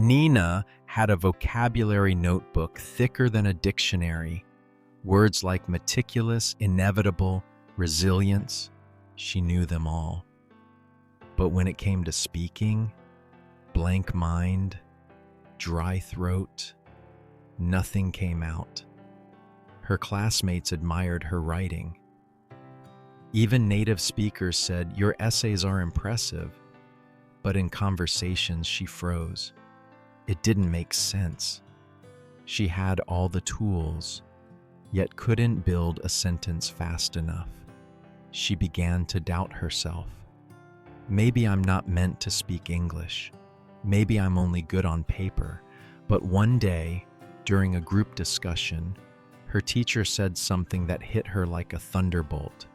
Nina had a vocabulary notebook thicker than a dictionary. Words like meticulous, inevitable, resilience, she knew them all. But when it came to speaking, blank mind, dry throat, nothing came out. Her classmates admired her writing. Even native speakers said, "Your essays are impressive." But in conversations, she froze. It didn't make sense. She had all the tools, yet couldn't build a sentence fast enough. She began to doubt herself. Maybe I'm not meant to speak English. Maybe I'm only good on paper. But one day, during a group discussion, her teacher said something that hit her like a thunderbolt.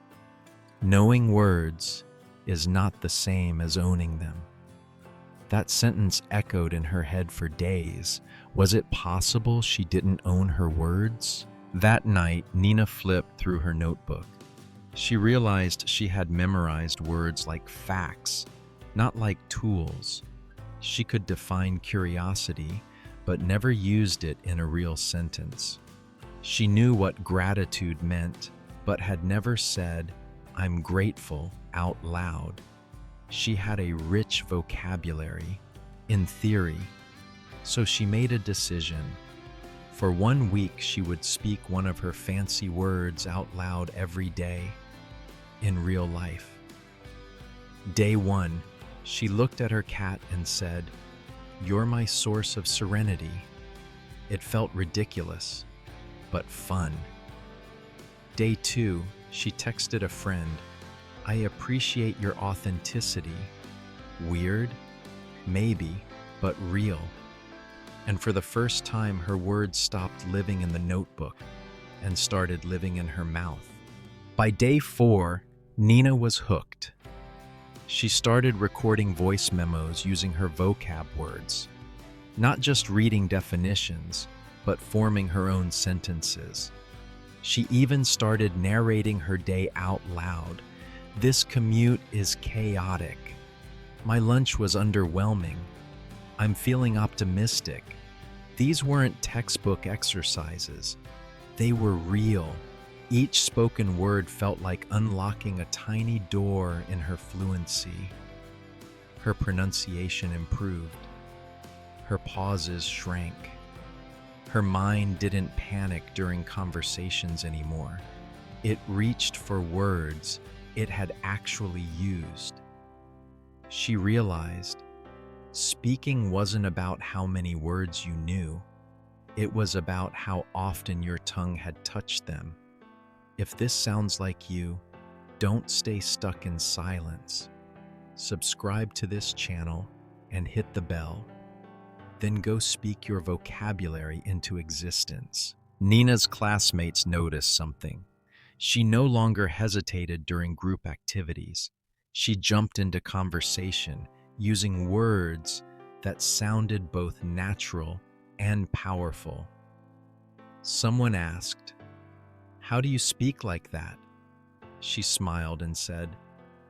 Knowing words is not the same as owning them. That sentence echoed in her head for days. Was it possible she didn't own her words? That night, Nina flipped through her notebook. She realized she had memorized words like facts, not like tools. She could define curiosity, but never used it in a real sentence. She knew what gratitude meant, but had never said, "I'm grateful," out loud. She had a rich vocabulary, in theory, so she made a decision. For 1 week, she would speak one of her fancy words out loud every day, in real life. Day 1, she looked at her cat and said, "You're my source of serenity." It felt ridiculous, but fun. Day 2, she texted a friend, "I appreciate your authenticity." Weird? Maybe, but real. And for the first time, her words stopped living in the notebook and started living in her mouth. By day 4, Nina was hooked. She started recording voice memos using her vocab words, not just reading definitions, but forming her own sentences. She even started narrating her day out loud. "This commute is chaotic. My lunch was underwhelming. I'm feeling optimistic." These weren't textbook exercises. They were real. Each spoken word felt like unlocking a tiny door in her fluency. Her pronunciation improved. Her pauses shrank. Her mind didn't panic during conversations anymore. It reached for words it had actually used. She realized speaking wasn't about how many words you knew. It was about how often your tongue had touched them. If this sounds like you, don't stay stuck in silence. Subscribe to this channel and hit the bell. Then go speak your vocabulary into existence. Nina's classmates noticed something. She no longer hesitated during group activities. She jumped into conversation, using words that sounded both natural and powerful. Someone asked, "How do you speak like that?" She smiled and said,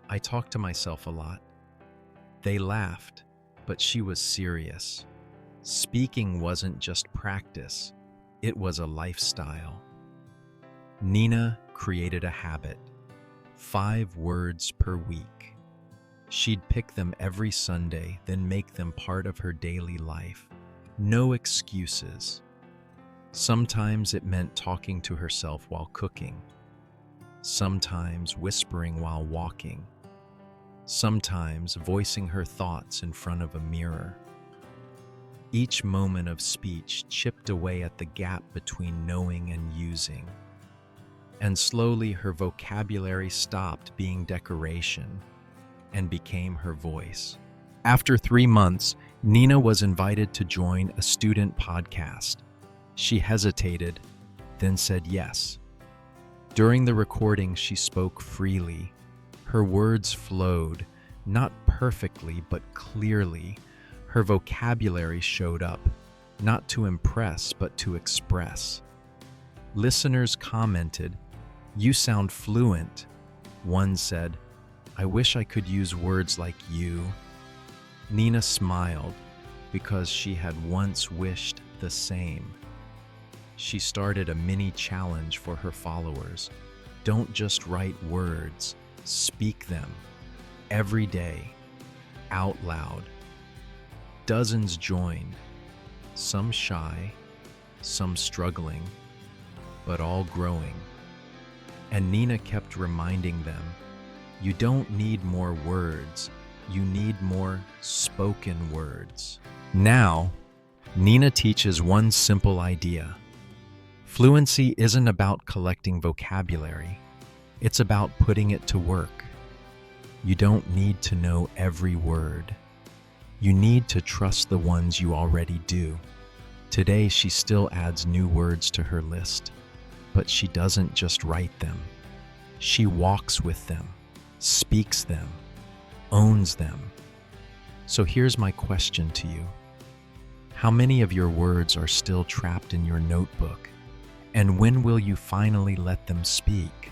"I talk to myself a lot." They laughed, but she was serious. Speaking wasn't just practice, it was a lifestyle. Nina created a habit, 5 words per week. She'd pick them every Sunday, then make them part of her daily life. No excuses. Sometimes it meant talking to herself while cooking. Sometimes whispering while walking. Sometimes voicing her thoughts in front of a mirror. Each moment of speech chipped away at the gap between knowing and using. And slowly her vocabulary stopped being decoration and became her voice. After 3 months, Nina was invited to join a student podcast. She hesitated, then said yes. During the recording, she spoke freely. Her words flowed, not perfectly, but clearly. Her vocabulary showed up, not to impress, but to express. Listeners commented, "You sound fluent." One said, "I wish I could use words like you." Nina smiled, because she had once wished the same. She started a mini challenge for her followers. Don't just write words, speak them every day, out loud. Dozens joined, some shy, some struggling, but all growing. And Nina kept reminding them, you don't need more words, you need more spoken words. Now, Nina teaches one simple idea. Fluency isn't about collecting vocabulary, it's about putting it to work. You don't need to know every word. You need to trust the ones you already do. Today, she still adds new words to her list, but she doesn't just write them. She walks with them, speaks them, owns them. So here's my question to you. How many of your words are still trapped in your notebook? And when will you finally let them speak?